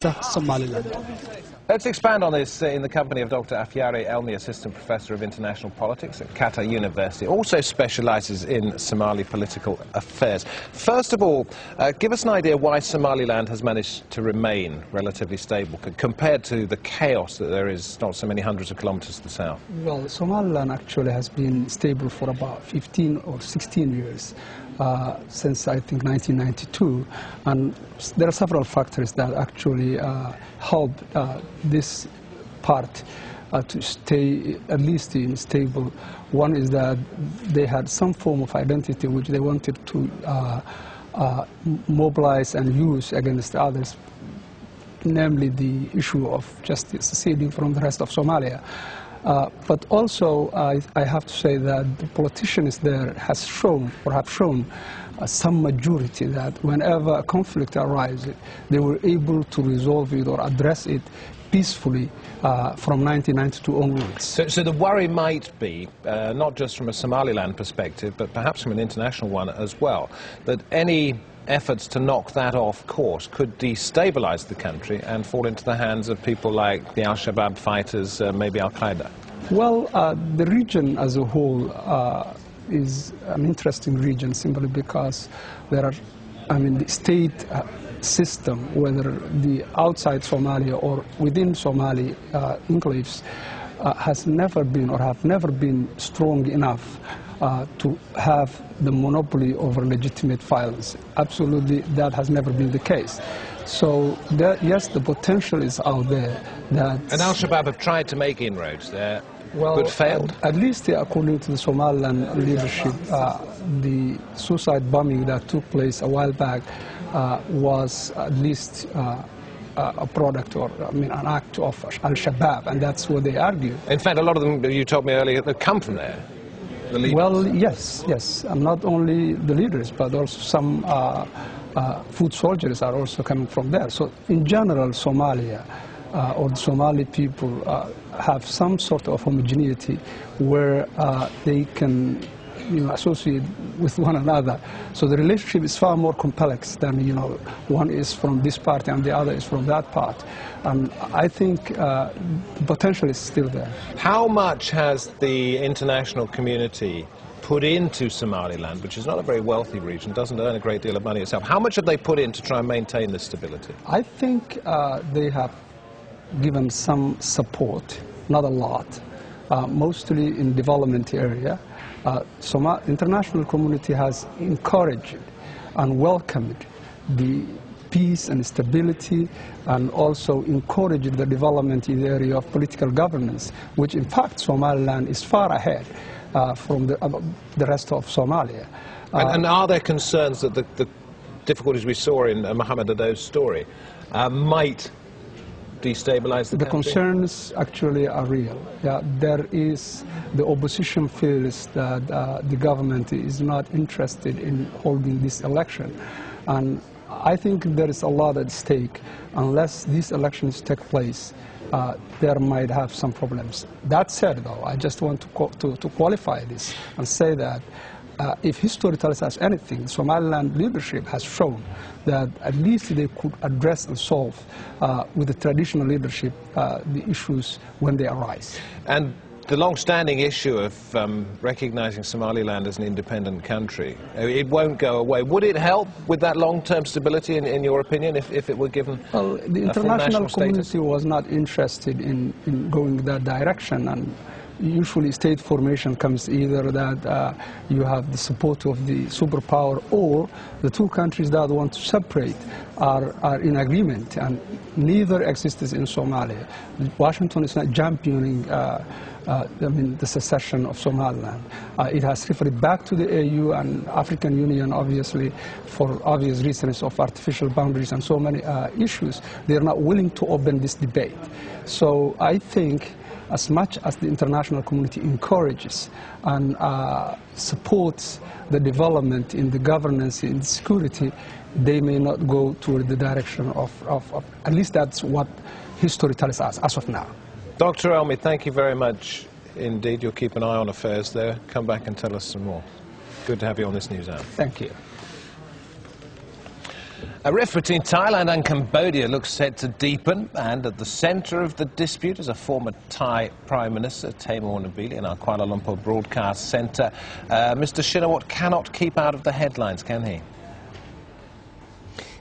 Somaliland. Let's expand on this in the company of Dr. Afyare, Elmi, Assistant Professor of International Politics at Qatar University, also specialises in Somali political affairs. First of all, give us an idea why Somaliland has managed to remain relatively stable compared to the chaos that there is not so many hundreds of kilometres to the south. Well, Somaliland actually has been stable for about 15 or 16 years. Since I think 1992, and there are several factors that actually help this part to stay at least stable. One is that they had some form of identity which they wanted to mobilize and use against others, namely the issue of just seceding from the rest of Somalia. But also, I have to say that the politicians there have shown some majority that whenever a conflict arises, they were able to resolve it or address it peacefully from 1992 onwards. So the worry might be, not just from a Somaliland perspective, but perhaps from an international one as well, that any efforts to knock that off course could destabilize the country and fall into the hands of people like the Al-Shabaab fighters, maybe Al-Qaeda? Well, the region as a whole is an interesting region simply because there are, the state system, whether the outside Somalia or within Somali enclaves, has never been or have never been strong enough to have the monopoly over legitimate violence. Absolutely, that has never been the case. So, yes, the potential is out there. And Al-Shabaab have tried to make inroads there, but failed? At least according to the Somaliland leadership, the suicide bombing that took place a while back was at least a product or an act of Al-Shabaab, and that's what they argue. In fact, a lot of them, you told me earlier, they come from there. The leaders. Well, yes, and not only the leaders, but also some foot soldiers are also coming from there. So in general, Somalia or the Somali people have some sort of homogeneity where they can associate with one another. So the relationship is far more complex than, one is from this party and the other is from that part. And I think the potential is still there. How much has the international community put into Somaliland, which is not a very wealthy region, doesn't earn a great deal of money itself? How much have they put in to try and maintain this stability? I think they have given some support, not a lot, mostly in development area. International community has encouraged and welcomed the peace and stability, and also encouraged the development in the area of political governance, which in fact Somaliland is far ahead from the rest of Somalia. And are there concerns that the difficulties we saw in Mohammed Ado's story might destabilize the country? The concerns actually are real. Yeah, there is, the opposition feels that the government is not interested in holding this election. And I think there is a lot at stake. Unless these elections take place, there might have some problems. That said, though, I just want to qualify this and say that if history tells us anything, Somaliland leadership has shown that at least they could address and solve with the traditional leadership the issues when they arise. And the long-standing issue of recognizing Somaliland as an independent country, it won't go away. Would it help with that long-term stability, in your opinion, if it were given Well, the international community was not interested in going that direction, and usually state formation comes either that you have the support of the superpower, or the two countries that want to separate are in agreement, and neither exists in Somalia. Washington is not championing the secession of Somaliland. It has referred back to the AU and African Union, obviously, for obvious reasons of artificial boundaries and so many issues. They are not willing to open this debate. So I think as much as the international community encourages and supports the development in the governance, in security, they may not go toward the direction of at least that's what history tells us as of now. Dr. Elmi, thank you very much indeed. You'll keep an eye on affairs there. Come back and tell us some more. Good to have you on this news hour. Thank you. A rift between Thailand and Cambodia looks set to deepen, and at the centre of the dispute is a former Thai Prime Minister, Taimur Nabili, in our Kuala Lumpur Broadcast Centre. Mr Shinawatra cannot keep out of the headlines, can he?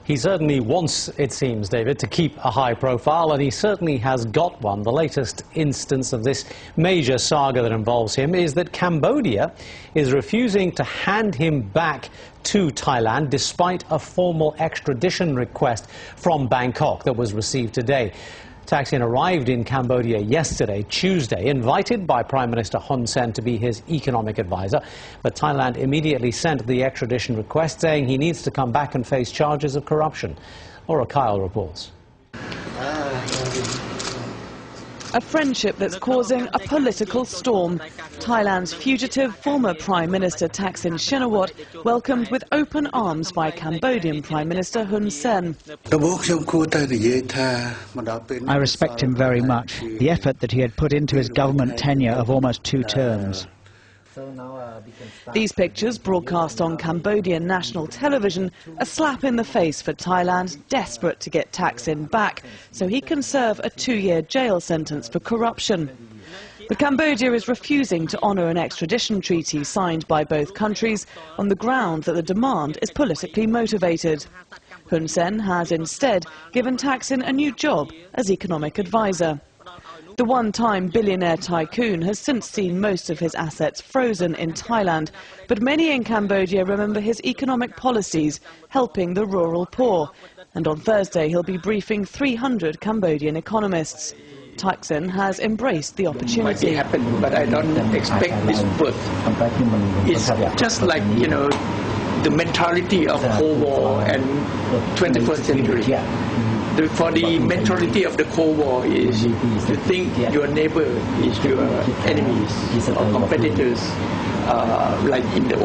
He certainly wants, it seems, David, to keep a high profile, and he certainly has got one. The latest instance of this major saga that involves him is that Cambodia is refusing to hand him back to Thailand despite a formal extradition request from Bangkok that was received today. Thaksin arrived in Cambodia yesterday, Tuesday, invited by Prime Minister Hun Sen to be his economic advisor. But Thailand immediately sent the extradition request, saying he needs to come back and face charges of corruption. Laura Kyle reports. A friendship that's causing a political storm. Thailand's fugitive former Prime Minister Thaksin Shinawatra welcomed with open arms by Cambodian Prime Minister Hun Sen. I respect him very much, the effort that he had put into his government tenure of almost 2 terms. These pictures, broadcast on Cambodian national television, a slap in the face for Thailand, desperate to get Thaksin back so he can serve a 2-year jail sentence for corruption. But Cambodia is refusing to honour an extradition treaty signed by both countries on the ground that the demand is politically motivated. Hun Sen has instead given Thaksin a new job as economic advisor. The one-time billionaire tycoon has since seen most of his assets frozen in Thailand, but many in Cambodia remember his economic policies, helping the rural poor. And on Thursday he'll be briefing 300 Cambodian economists. Thaksin has embraced the opportunity. It might happen, but I don't expect this birth. It's just like, you know, the mentality of Cold War and 21st century. For the mentality of the Cold War is to think your neighbor is your enemies or competitors, like in the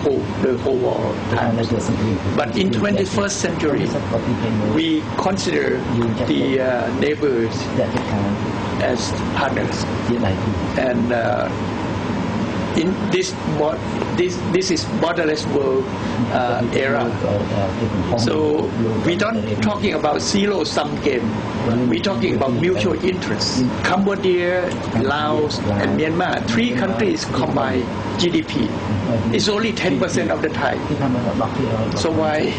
Cold War times. But in 21st century, we consider the neighbors as partners, and in this is borderless world era. So we're not talking about zero-sum game. We're talking about mutual interests. Cambodia, Laos, and Myanmar, 3 countries combined GDP. It's only 10% of the Thai. So why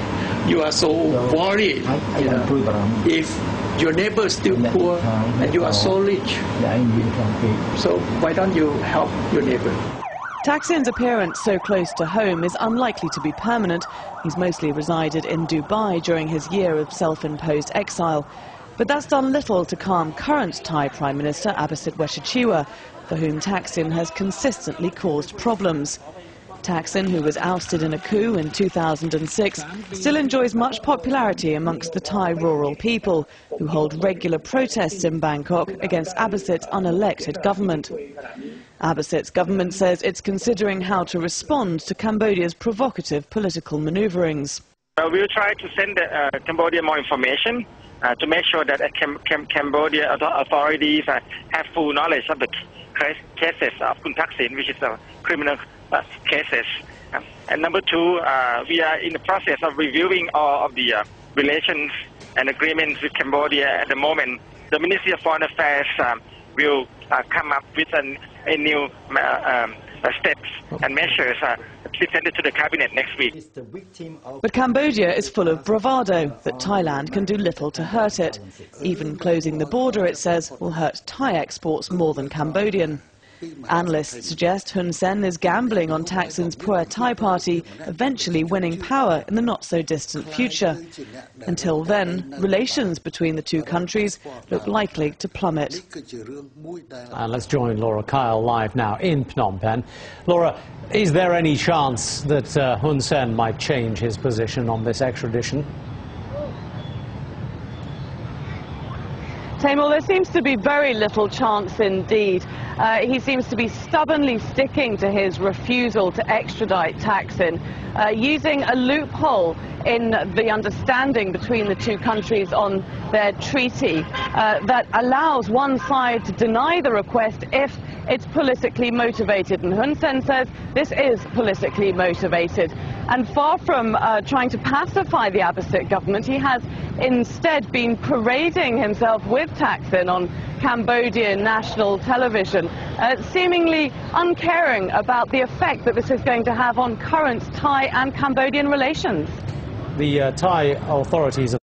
you are so worried, you know, if your neighbor is still poor and you are so rich? So why don't you help your neighbor? Thaksin's appearance so close to home is unlikely to be permanent. He's mostly resided in Dubai during his year of self-imposed exile. But that's done little to calm current Thai Prime Minister Abhisit Weshachiwa, for whom Thaksin has consistently caused problems. Thaksin, who was ousted in a coup in 2006, still enjoys much popularity amongst the Thai rural people, who hold regular protests in Bangkok against Abhisit's unelected government. Abhisit's government says it's considering how to respond to Cambodia's provocative political maneuverings. We'll try to send Cambodia more information to make sure that Cambodia authorities have full knowledge of the cases of Kun Thaksin, which is the criminal cases. And number 2, we are in the process of reviewing all of the relations and agreements with Cambodia at the moment. The Ministry of Foreign Affairs will come up with a new steps and measures presented to the cabinet next week. But Cambodia is full of bravado that Thailand can do little to hurt it. Even closing the border, it says, will hurt Thai exports more than Cambodian. Analysts suggest Hun Sen is gambling on Thaksin's Pheu Thai party eventually winning power in the not-so-distant future. Until then, relations between the 2 countries look likely to plummet. And let's join Laura Kyle live now in Phnom Penh. Laura, is there any chance that Hun Sen might change his position on this extradition? Taimur, there seems to be very little chance indeed. He seems to be stubbornly sticking to his refusal to extradite Thaksin, using a loophole in the understanding between the two countries on their treaty that allows one side to deny the request if it's politically motivated. And Hun Sen says this is politically motivated. And far from trying to pacify the Abbasid government, he has instead been parading himself with Thaksin on Cambodian national television, seemingly uncaring about the effect that this is going to have on current Thai and Cambodian relations. The Thai authorities have